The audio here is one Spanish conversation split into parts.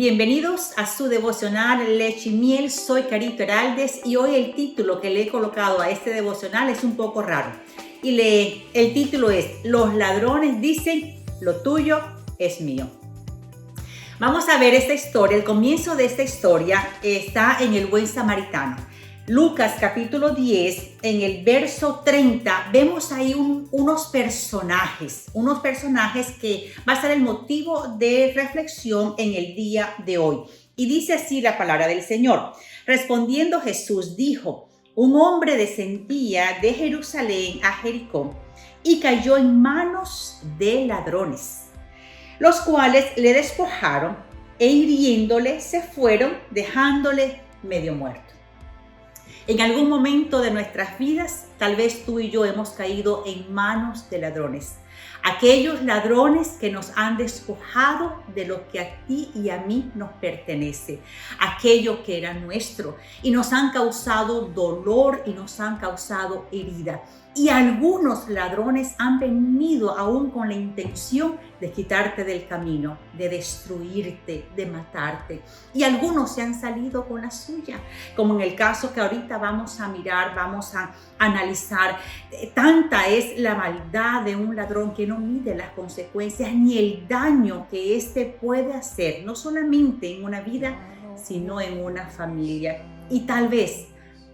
Bienvenidos a su devocional Leche y Miel. Soy Carito Heraldes y hoy el título que le he colocado a este devocional es un poco raro. El título es: Los ladrones dicen, lo tuyo es mío. Vamos a ver esta historia. El comienzo de esta historia está en el Buen Samaritano. Lucas capítulo 10, en el verso 30, vemos ahí unos personajes que va a ser el motivo de reflexión en el día de hoy. Y dice así la palabra del Señor. Respondiendo Jesús dijo: un hombre descendía de Jerusalén a Jericó y cayó en manos de ladrones, los cuales le despojaron e hiriéndole se fueron, dejándole medio muerto. En algún momento de nuestras vidas, tal vez tú y yo hemos caído en manos de ladrones. Aquellos ladrones que nos han despojado de lo que a ti y a mí nos pertenece, aquello que era nuestro, y nos han causado dolor y nos han causado herida. Y algunos ladrones han venido aún con la intención de quitarte del camino, de destruirte, de matarte. Y algunos se han salido con la suya, como en el caso que ahorita vamos a mirar, vamos a analizar. Tanta es la maldad de un ladrón que no mide las consecuencias ni el daño que éste puede hacer, no solamente en una vida, sino en una familia. Y tal vez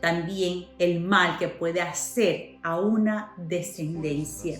también el mal que puede hacer a una descendencia.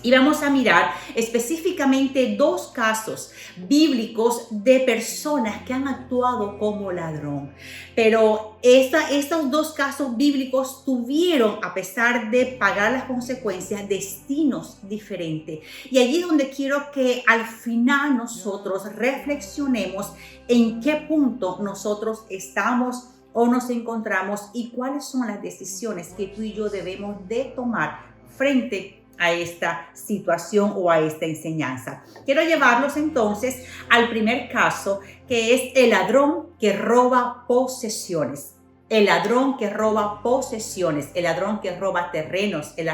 Y vamos a mirar específicamente dos casos bíblicos de personas que han actuado como ladrón. Pero estos dos casos bíblicos tuvieron, a pesar de pagar las consecuencias, destinos diferentes. Y allí es donde quiero que al final nosotros reflexionemos en qué punto nosotros estamos o nos encontramos y cuáles son las decisiones que tú y yo debemos de tomar frente a esta situación o a esta enseñanza. Quiero llevarlos entonces al primer caso, que es el ladrón que roba posesiones. El ladrón que roba posesiones, el ladrón que roba terrenos, el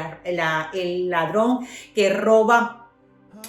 ladrón que roba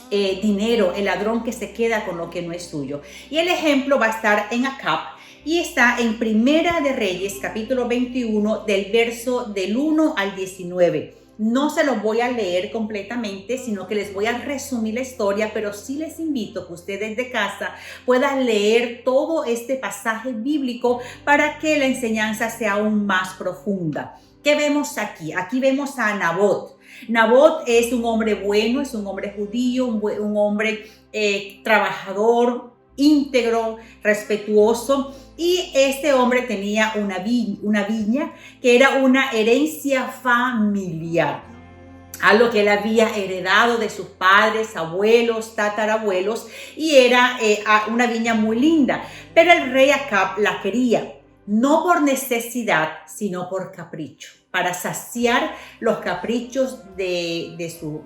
dinero, el ladrón que se queda con lo que no es suyo. Y el ejemplo va a estar en Acab. Y está en Primera de Reyes, capítulo 21, del verso del 1 al 19. No se los voy a leer completamente, sino que les voy a resumir la historia, pero sí les invito a que ustedes de casa puedan leer todo este pasaje bíblico para que la enseñanza sea aún más profunda. ¿Qué vemos aquí? Aquí vemos a Nabot. Nabot es un hombre bueno, es un hombre judío, un hombre trabajador, íntegro, respetuoso. Y este hombre tenía una viña que era una herencia familiar, algo que él había heredado de sus padres, abuelos, tatarabuelos, y era una viña muy linda. Pero el rey Acab la quería, no por necesidad, sino por capricho, para saciar los caprichos de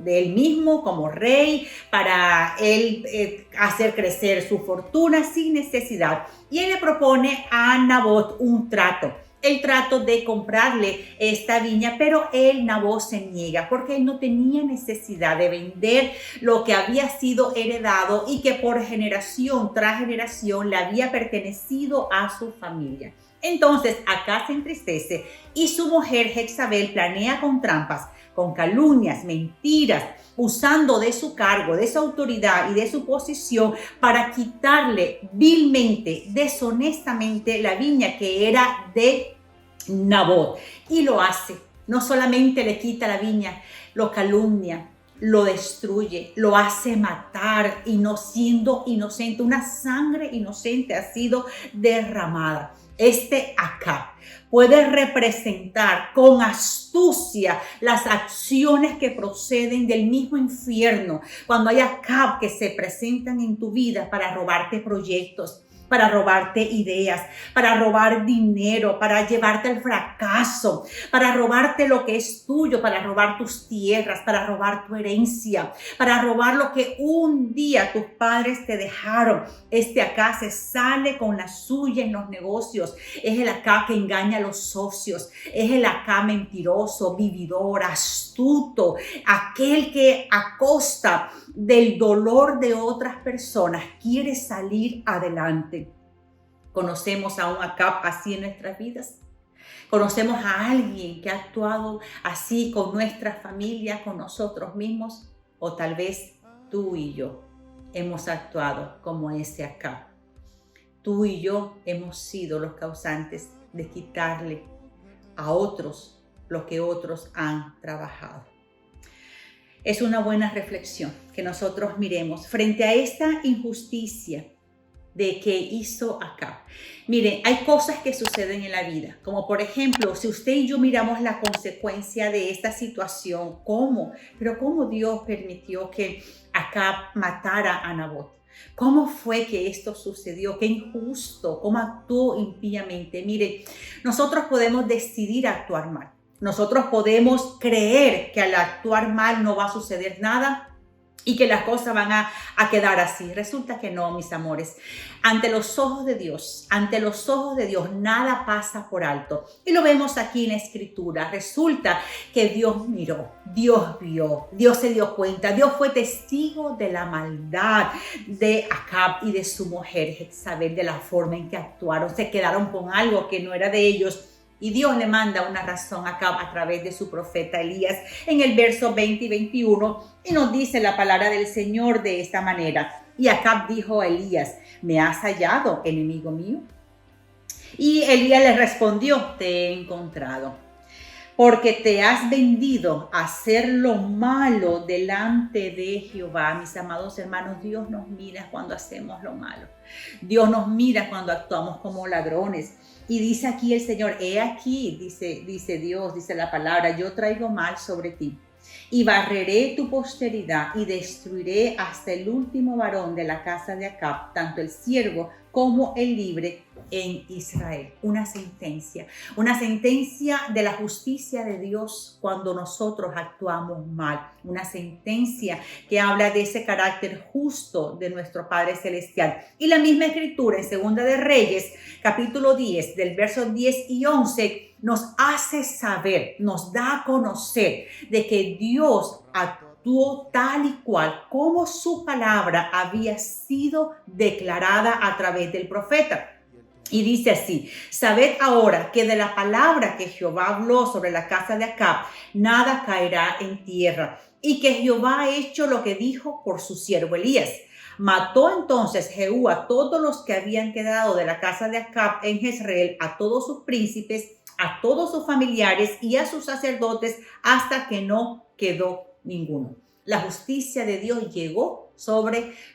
él mismo como rey, para él hacer crecer su fortuna sin necesidad. Y él le propone a Nabot un trato. El trato de comprarle esta viña, pero Nabot se niega porque él no tenía necesidad de vender lo que había sido heredado y que por generación tras generación le había pertenecido a su familia. Entonces Acab se entristece y su mujer Jezabel planea con trampas, con calumnias, mentiras, usando de su cargo, de su autoridad y de su posición para quitarle vilmente, deshonestamente la viña que era de Nabot. Y lo hace. No solamente le quita la viña, lo calumnia, lo destruye, lo hace matar y no siendo inocente. Una sangre inocente ha sido derramada. Este Acab puede representar con astucia las acciones que proceden del mismo infierno. Cuando hay Acab que se presentan en tu vida para robarte proyectos, para robarte ideas, para robar dinero, para llevarte al fracaso, para robarte lo que es tuyo, para robar tus tierras, para robar tu herencia, para robar lo que un día tus padres te dejaron. Acá se sale con la suya en los negocios. Es el acá que engaña a los socios. Es el acá mentiroso, vividor, astuto, aquel que a costa del dolor de otras personas quiere salir adelante. ¿Conocemos a un Acab así en nuestras vidas? ¿Conocemos a alguien que ha actuado así con nuestra familia, con nosotros mismos? O tal vez tú y yo hemos actuado como ese Acab. Tú y yo hemos sido los causantes de quitarle a otros lo que otros han trabajado. Es una buena reflexión que nosotros miremos frente a esta injusticia de que hizo Acab. Miren, hay cosas que suceden en la vida, como por ejemplo, si usted y yo miramos la consecuencia de esta situación, ¿cómo Dios permitió que Acab matara a Nabot? ¿Cómo fue que esto sucedió? Qué injusto, cómo actuó impíamente. Mire, nosotros podemos decidir actuar mal. Nosotros podemos creer que al actuar mal no va a suceder nada y que las cosas van a quedar así. Resulta que no, mis amores. Ante los ojos de Dios, nada pasa por alto. Y lo vemos aquí en la Escritura. Resulta que Dios miró, Dios vio, Dios se dio cuenta. Dios fue testigo de la maldad de Acab y de su mujer Jezabel, de la forma en que actuaron. Se quedaron con algo que no era de ellos. Y Dios le manda una razón a Acab a través de su profeta Elías en el verso 20 y 21. Y nos dice la palabra del Señor de esta manera. Y Acab dijo a Elías, ¿me has hallado, enemigo mío? Y Elías le respondió, te he encontrado, porque te has vendido a hacer lo malo delante de Jehová. Mis amados hermanos, Dios nos mira cuando hacemos lo malo. Dios nos mira cuando actuamos como ladrones. Y dice aquí el Señor, he aquí, dice Dios, dice la palabra, yo traigo mal sobre ti. Y barreré tu posteridad y destruiré hasta el último varón de la casa de Acab, tanto el siervo como el libre en Israel. Una sentencia de la justicia de Dios cuando nosotros actuamos mal. Una sentencia que habla de ese carácter justo de nuestro Padre Celestial. Y la misma Escritura en Segunda de Reyes, capítulo 10, del verso 10 y 11, nos hace saber, nos da a conocer de que Dios actuó tal y cual como su palabra había sido declarada a través del profeta. Y dice así, sabed ahora que de la palabra que Jehová habló sobre la casa de Acab, nada caerá en tierra, y que Jehová ha hecho lo que dijo por su siervo Elías. Mató entonces Jehú a todos los que habían quedado de la casa de Acab en Jezreel, a todos sus príncipes, a todos sus familiares y a sus sacerdotes, hasta que no quedó ninguno. La justicia de Dios llegó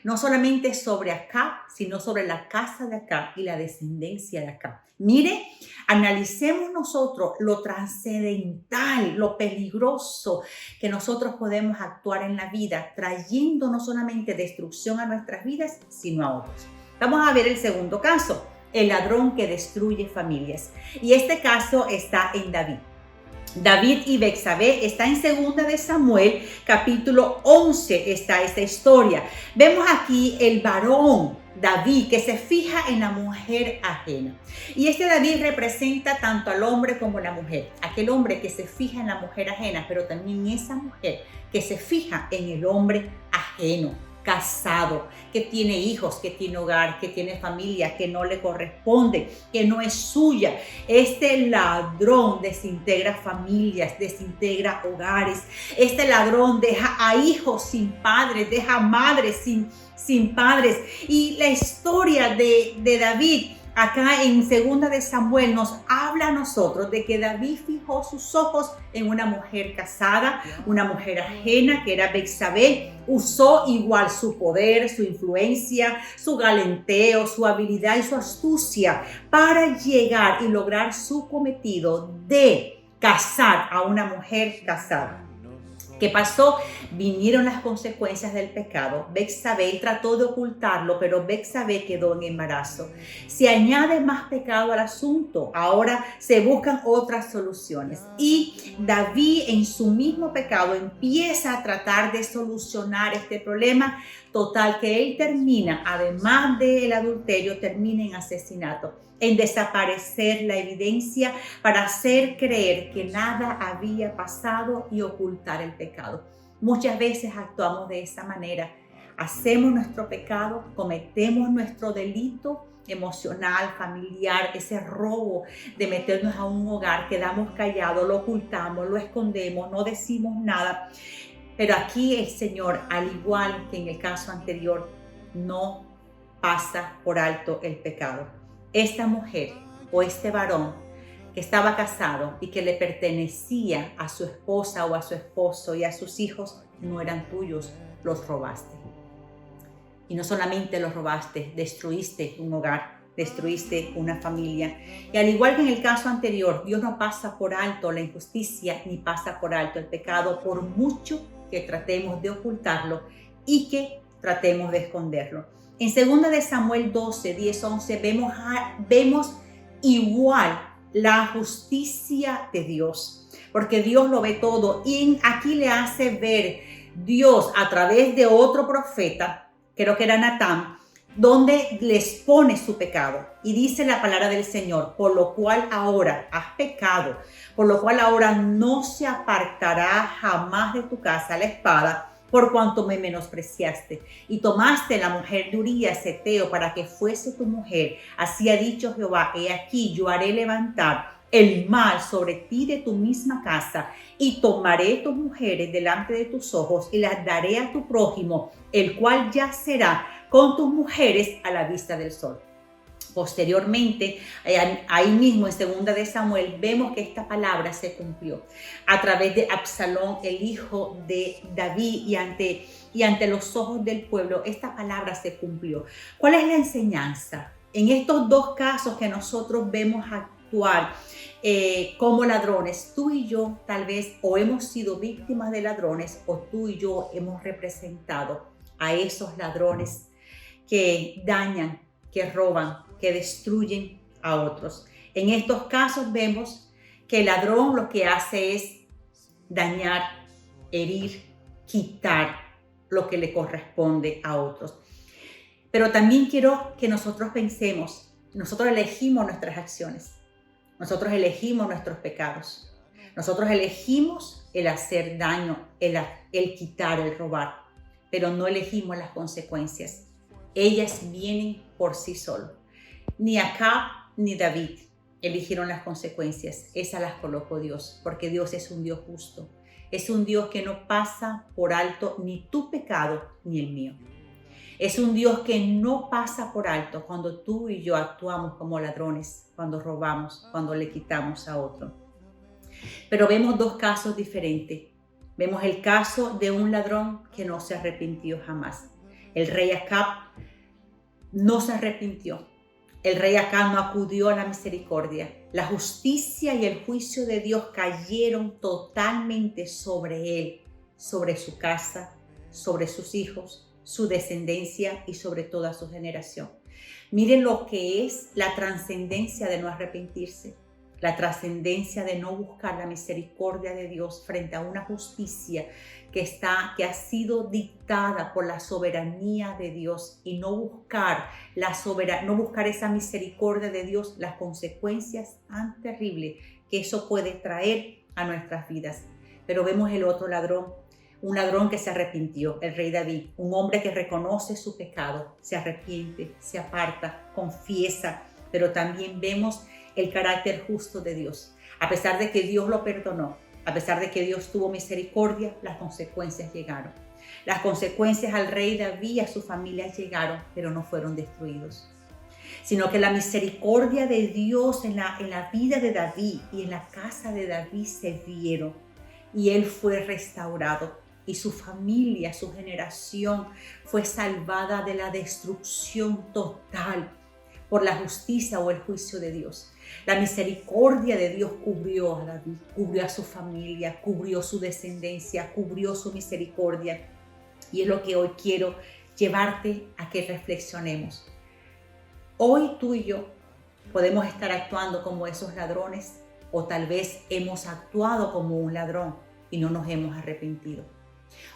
no solamente sobre Acab, sino sobre la casa de Acab y la descendencia de Acab. Mire, analicemos nosotros lo trascendental, lo peligroso que nosotros podemos actuar en la vida, trayendo no solamente destrucción a nuestras vidas, sino a otros. Vamos a ver el segundo caso, el ladrón que destruye familias. Y este caso está en David. David y Betsabé está en Segunda de Samuel, capítulo 11, está esta historia. Vemos aquí el varón David que se fija en la mujer ajena. Y este David representa tanto al hombre como a la mujer. Aquel hombre que se fija en la mujer ajena, pero también esa mujer que se fija en el hombre ajeno, casado, que tiene hijos, que tiene hogar, que tiene familia, que no le corresponde, que no es suya. Este ladrón desintegra familias, desintegra hogares. Este ladrón deja a hijos sin padres, deja madres sin padres. Y la historia de David acá en Segunda de Samuel nos habla a nosotros de que David fijó sus ojos en una mujer casada, una mujer ajena que era Betsabé. Usó igual su poder, su influencia, su galanteo, su habilidad y su astucia para llegar y lograr su cometido de casar a una mujer casada. ¿Qué pasó? Vinieron las consecuencias del pecado. Betsabé trató de ocultarlo, pero Betsabé quedó en embarazo. Se añade más pecado al asunto. Ahora se buscan otras soluciones. Y David, en su mismo pecado, empieza a tratar de solucionar este problema. Total, que él termina, además del adulterio, termina en asesinato, en desaparecer la evidencia para hacer creer que nada había pasado y ocultar el pecado. Muchas veces actuamos de esa manera. Hacemos nuestro pecado, cometemos nuestro delito emocional, familiar, ese robo de meternos a un hogar, quedamos callados, lo ocultamos, lo escondemos, no decimos nada. Pero aquí el Señor, al igual que en el caso anterior, no pasa por alto el pecado. Esta mujer o este varón que estaba casado y que le pertenecía a su esposa o a su esposo y a sus hijos, no eran tuyos, los robaste. Y no solamente los robaste, destruiste un hogar, destruiste una familia. Y al igual que en el caso anterior, Dios no pasa por alto la injusticia ni pasa por alto el pecado, por mucho que tratemos de ocultarlo y que tratemos de esconderlo. En 2 de Samuel 12, 10, 11 vemos igual la justicia de Dios, porque Dios lo ve todo y aquí le hace ver Dios a través de otro profeta, creo que era Natán, donde les pone su pecado. Y dice la palabra del Señor, por lo cual ahora has pecado, por lo cual ahora no se apartará jamás de tu casa la espada, por cuanto me menospreciaste, y tomaste la mujer de Urías Heteo para que fuese tu mujer. Así ha dicho Jehová, he aquí yo haré levantar el mal sobre ti de tu misma casa, y tomaré tus mujeres delante de tus ojos y las daré a tu prójimo, el cual yacerá con tus mujeres a la vista del sol. Posteriormente, ahí mismo en 2 de Samuel, vemos que esta palabra se cumplió a través de Absalón, el hijo de David, y ante los ojos del pueblo, esta palabra se cumplió. ¿Cuál es la enseñanza? En estos dos casos que nosotros vemos actuar como ladrones, tú y yo tal vez o hemos sido víctimas de ladrones o tú y yo hemos representado a esos ladrones que dañan, que roban, que destruyen a otros. En estos casos vemos que el ladrón lo que hace es dañar, herir, quitar lo que le corresponde a otros. Pero también quiero que nosotros pensemos, nosotros elegimos nuestras acciones, nosotros elegimos nuestros pecados, nosotros elegimos el hacer daño, el quitar, el robar, pero no elegimos las consecuencias. Ellas vienen por sí solas. Ni Acab ni David eligieron las consecuencias, esas las colocó Dios, porque Dios es un Dios justo, es un Dios que no pasa por alto ni tu pecado ni el mío. Es un Dios que no pasa por alto cuando tú y yo actuamos como ladrones, cuando robamos, cuando le quitamos a otro. Pero vemos dos casos diferentes. Vemos el caso de un ladrón que no se arrepintió jamás. El rey Acab no se arrepintió. El rey Acab no acudió a la misericordia. La justicia y el juicio de Dios cayeron totalmente sobre él, sobre su casa, sobre sus hijos, su descendencia y sobre toda su generación. Miren lo que es la trascendencia de no arrepentirse, la trascendencia de no buscar la misericordia de Dios frente a una justicia que ha sido dictada por la soberanía de Dios, y no buscar esa misericordia de Dios, las consecuencias tan terribles que eso puede traer a nuestras vidas. Pero vemos el otro ladrón, un ladrón que se arrepintió, el rey David, un hombre que reconoce su pecado, se arrepiente, se aparta, confiesa, pero también vemos el carácter justo de Dios. A pesar de que Dios lo perdonó, a pesar de que Dios tuvo misericordia, las consecuencias llegaron. Las consecuencias al rey David y a su familia llegaron, pero no fueron destruidos, sino que la misericordia de Dios en la vida de David y en la casa de David se vieron, y él fue restaurado, y su familia, su generación fue salvada de la destrucción total por la justicia o el juicio de Dios. La misericordia de Dios cubrió a David, cubrió a su familia, cubrió su descendencia, cubrió su misericordia. Y es lo que hoy quiero llevarte a que reflexionemos. Hoy tú y yo podemos estar actuando como esos ladrones, o tal vez hemos actuado como un ladrón y no nos hemos arrepentido.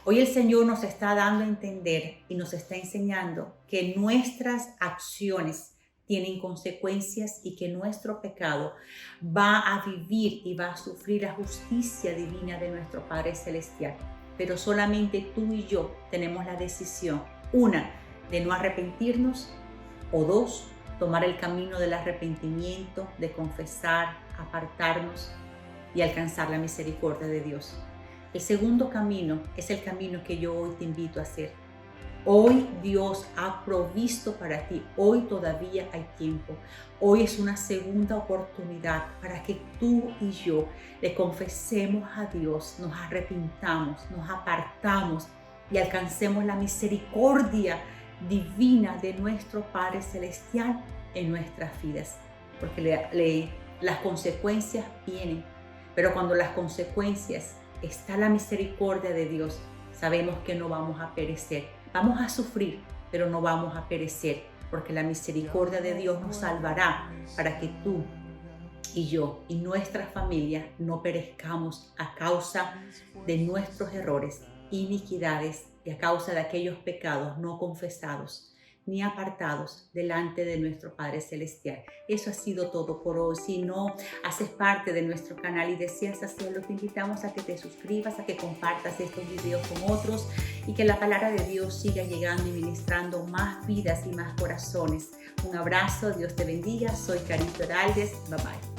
Hoy el Señor nos está dando a entender y nos está enseñando que nuestras acciones tienen consecuencias y que nuestro pecado va a vivir y va a sufrir la justicia divina de nuestro Padre Celestial. pero solamente tú y yo tenemos la decisión, una, de no arrepentirnos, o dos, tomar el camino del arrepentimiento, de confesar, apartarnos y alcanzar la misericordia de Dios. El segundo camino es el camino que yo hoy te invito a hacer. Hoy Dios ha provisto para ti, hoy todavía hay tiempo. Hoy es una segunda oportunidad para que tú y yo le confesemos a Dios, nos arrepintamos, nos apartamos y alcancemos la misericordia divina de nuestro Padre Celestial en nuestras vidas. Porque las consecuencias vienen, pero cuando las consecuencias está la misericordia de Dios, sabemos que no vamos a perecer. Vamos a sufrir, pero no vamos a perecer, porque la misericordia de Dios nos salvará para que tú y yo y nuestra familia no perezcamos a causa de nuestros errores, iniquidades y a causa de aquellos pecados no confesados ni apartados delante de nuestro Padre Celestial. Eso ha sido todo por hoy. Si no haces parte de nuestro canal y deseas hacerlo, te invitamos a que te suscribas, a que compartas estos videos con otros y que la palabra de Dios siga llegando y ministrando más vidas y más corazones. Un abrazo, Dios te bendiga. Soy Carito Heraldes. Bye bye.